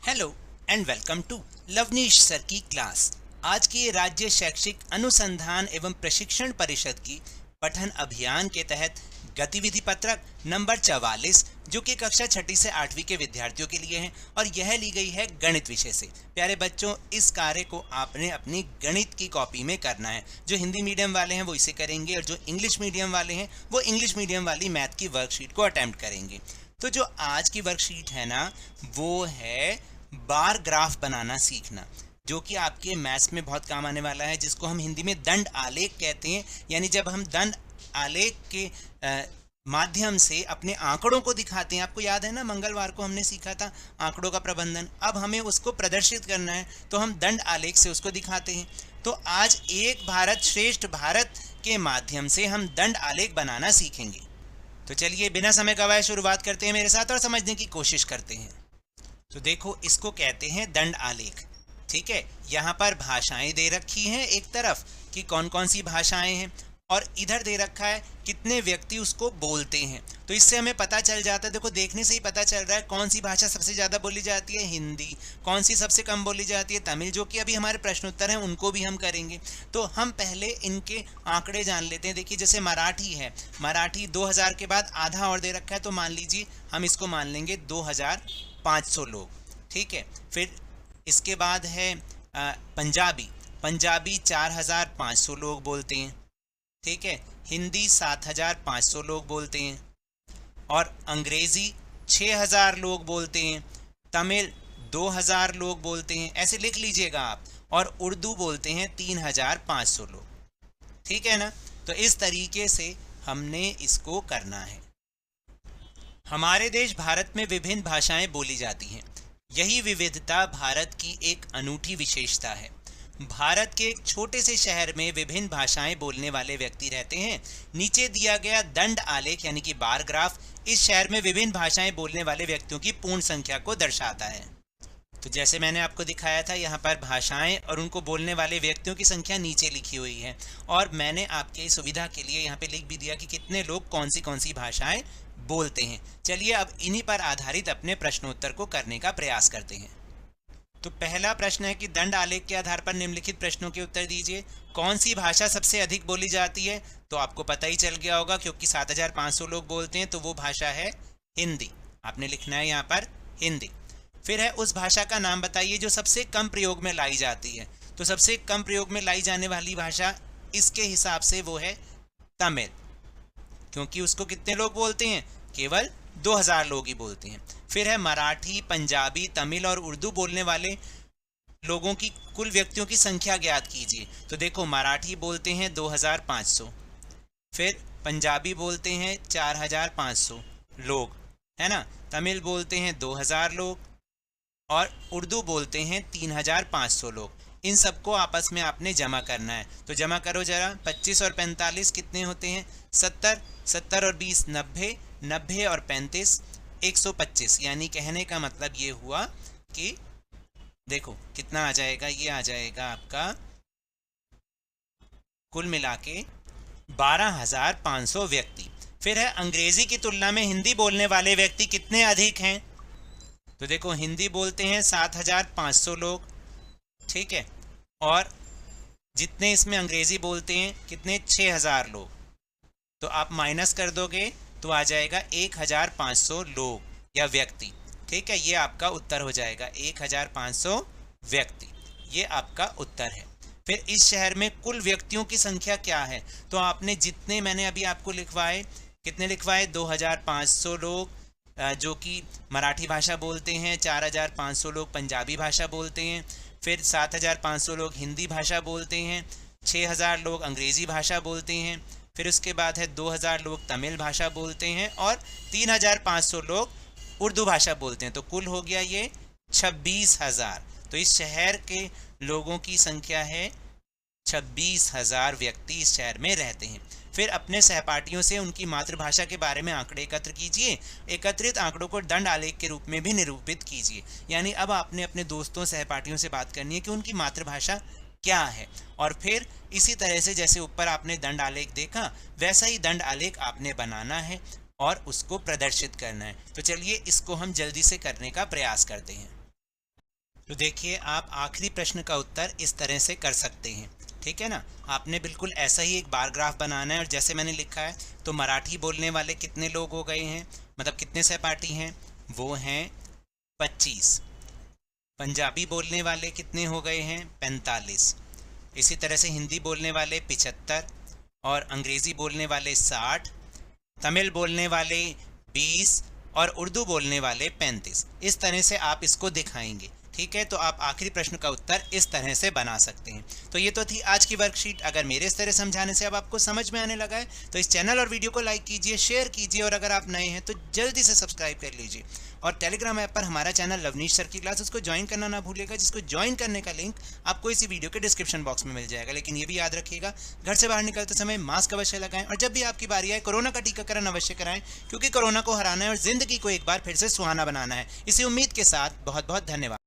Hello and welcome to Lovneesh sir की class. आज की राज्य शैक्षिक अनुसंधान एवं प्रशिक्षण परिषद की पठन अभियान के तहत गतिविधि पत्रक नंबर 44 जो कि कक्षा 6ठी से 8वीं के विद्यार्थियों के लिए है और यह ली गई है गणित विषय से। प्यारे बच्चों, इस कार्य को आपने अपनी गणित की कॉपी में करना है। जो हिंदी मीडियम वाले हैं वो इसे करेंगे और जो इंग्लिश मीडियम वाले हैं वो इंग्लिश मीडियम वाली मैथ की वर्कशीट को अटेम्प्ट करेंगे। तो जो आज की वर्कशीट है ना, वो है बार ग्राफ बनाना सीखना, जो कि आपके मैथ्स में बहुत काम आने वाला है, जिसको हम हिंदी में दंड आलेख कहते हैं। यानी जब हम दंड आलेख के माध्यम से अपने आंकड़ों को दिखाते हैं। आपको याद है ना, मंगलवार को हमने सीखा था आंकड़ों का प्रबंधन। अब हमें उसको प्रदर्शित करना है तो हम दंड आलेख से उसको दिखाते हैं। तो आज एक भारत श्रेष्ठ भारत के माध्यम से हम दंड आलेख बनाना सीखेंगे। तो चलिए बिना समय गवाए शुरुआत करते हैं मेरे साथ और समझने की कोशिश करते हैं। तो देखो, इसको कहते हैं दंड आलेख। ठीक है, यहाँ पर भाषाएं दे रखी हैं एक तरफ कि कौन कौन सी भाषाएं हैं, और इधर दे रखा है कितने व्यक्ति उसको बोलते हैं। तो इससे हमें पता चल जाता है, देखो देखने से ही पता चल रहा है कौन सी भाषा सबसे ज़्यादा बोली जाती है, हिंदी। कौन सी सबसे कम बोली जाती है, तमिल, जो कि अभी हमारे प्रश्नोत्तर हैं उनको भी हम करेंगे। तो हम पहले इनके आंकड़े जान लेते हैं। देखिए, जैसे मराठी है, मराठी 2000 के बाद आधा और दे रखा है, तो मान लीजिए हम इसको मान लेंगे 2500 लोग। ठीक है, फिर इसके बाद है पंजाबी, पंजाबी 4500 लोग बोलते हैं। ठीक है, हिंदी 7500 लोग बोलते हैं, और अंग्रेजी 6000 लोग बोलते हैं, तमिल 2000 लोग बोलते हैं, ऐसे लिख लीजिएगा आप, और उर्दू बोलते हैं 3500 लोग। ठीक है ना, तो इस तरीके से हमने इसको करना है। हमारे देश भारत में विभिन्न भाषाएं बोली जाती हैं। यही विविधता भारत की एक अनूठी विशेषता है। भारत के एक छोटे से शहर में विभिन्न भाषाएं बोलने वाले व्यक्ति रहते हैं। नीचे दिया गया दंड आलेख यानी कि बार ग्राफ इस शहर में विभिन्न भाषाएं बोलने वाले व्यक्तियों की पूर्ण संख्या को दर्शाता है। तो जैसे मैंने आपको दिखाया था, यहाँ पर भाषाएं और उनको बोलने वाले व्यक्तियों की संख्या नीचे लिखी हुई है, और मैंने आपके सुविधा के लिए यहाँ पे लिख भी दिया कि कितने लोग कौन सी भाषाएं बोलते हैं। चलिए अब इन्हीं पर आधारित अपने प्रश्नोत्तर को करने का प्रयास करते हैं। तो पहला प्रश्न है कि दंड आलेख के आधार पर निम्नलिखित प्रश्नों के उत्तर दीजिए। कौन सी भाषा सबसे अधिक बोली जाती है? तो आपको पता ही चल गया होगा, क्योंकि 7500 लोग बोलते हैं, तो वो भाषा है हिंदी। आपने लिखना है यहाँ पर हिंदी। फिर है उस भाषा का नाम बताइए जो सबसे कम प्रयोग में लाई जाती है। तो सबसे कम प्रयोग में लाई जाने वाली भाषा इसके हिसाब से वो है तमिल, क्योंकि उसको कितने लोग बोलते हैं? केवल 2000 लोग ही बोलते हैं। फिर है मराठी, पंजाबी, तमिल और उर्दू बोलने वाले लोगों की कुल व्यक्तियों की संख्या ज्ञात कीजिए। तो देखो, मराठी बोलते हैं 2500, फिर पंजाबी बोलते हैं 4500 लोग, है ना, तमिल बोलते हैं 2000 लोग, और उर्दू बोलते हैं 3500 लोग। इन सबको आपस में आपने जमा करना है। तो जमा करो जरा, 25 और 45 कितने होते हैं? 70, 70 और 20 90, 90 और 35 125। यानी कहने का मतलब ये हुआ कि देखो कितना आ जाएगा, ये आ जाएगा आपका कुल मिला के 12500 व्यक्ति। फिर है अंग्रेजी की तुलना में हिंदी बोलने वाले व्यक्ति कितने अधिक हैं? तो देखो, हिंदी बोलते हैं 7500 लोग, ठीक है, और जितने इसमें अंग्रेजी बोलते हैं कितने? 6000 लोग। तो आप माइनस कर दोगे तो आ जाएगा 1500 लोग या व्यक्ति। ठीक है, ये आपका उत्तर हो जाएगा 1500 व्यक्ति। ये आपका उत्तर है। फिर इस शहर में कुल व्यक्तियों की संख्या क्या है? तो आपने जितने मैंने अभी आपको लिखवाए, कितने लिखवाए? 2500 लोग जो कि मराठी भाषा बोलते हैं, 4500 लोग पंजाबी भाषा बोलते हैं, फिर 7500 लोग हिंदी भाषा बोलते हैं, 6000 लोग अंग्रेज़ी भाषा बोलते हैं, फिर उसके बाद है 2000 लोग तमिल भाषा बोलते हैं, और 3500 लोग उर्दू भाषा बोलते हैं। तो कुल हो गया ये 26000। तो इस शहर के लोगों की संख्या है 26000 व्यक्ति इस शहर में रहते हैं। फिर अपने सहपाठियों से उनकी मातृभाषा के बारे में आंकड़े एकत्र कीजिए। एकत्रित आंकड़ों को दंड आलेख के रूप में भी निरूपित कीजिए। यानी अब आपने अपने दोस्तों सहपाठियों से बात करनी है कि उनकी मातृभाषा क्या है, और फिर इसी तरह से जैसे ऊपर आपने दंड आलेख देखा वैसा ही दंड आलेख आपने बनाना है और उसको प्रदर्शित करना है। तो चलिए इसको हम जल्दी से करने का प्रयास करते हैं। तो देखिए, आप आखिरी प्रश्न का उत्तर इस तरह से कर सकते हैं, ठीक है ना। आपने बिल्कुल ऐसा ही एक बार ग्राफ बनाना है और जैसे मैंने लिखा है, तो मराठी बोलने वाले कितने लोग हो गए हैं, मतलब कितने सहपाठी हैं, वो हैं 25। पंजाबी बोलने वाले कितने हो गए हैं, 45। इसी तरह से हिंदी बोलने वाले 75 और अंग्रेज़ी बोलने वाले 60, तमिल बोलने वाले 20 और उर्दू बोलने वाले 35। इस तरह से आप इसको दिखाएंगे, ठीक है। तो आप आखिरी प्रश्न का उत्तर इस तरह से बना सकते हैं। तो ये तो थी आज की वर्कशीट। अगर मेरे इस तरह समझाने से अब आपको समझ में आने लगा है तो इस चैनल और वीडियो को लाइक कीजिए, शेयर कीजिए और अगर आप नए हैं तो जल्दी से सब्सक्राइब कर लीजिए। और टेलीग्राम ऐप पर हमारा चैनल लवनीश सर की क्लास, उसको ज्वाइन करना ना भूलिएगा, जिसको ज्वाइन करने का लिंक आपको इसी वीडियो के डिस्क्रिप्शन बॉक्स में मिल जाएगा। लेकिन ये भी याद रखिएगा, घर से बाहर निकलते समय मास्क अवश्य लगाएं और जब भी आपकी बारी आए कोरोना का टीकाकरण अवश्य कराएं, क्योंकि कोरोना को हराना है और जिंदगी को एक बार फिर से सुहाना बनाना है। इसी उम्मीद के साथ बहुत बहुत धन्यवाद।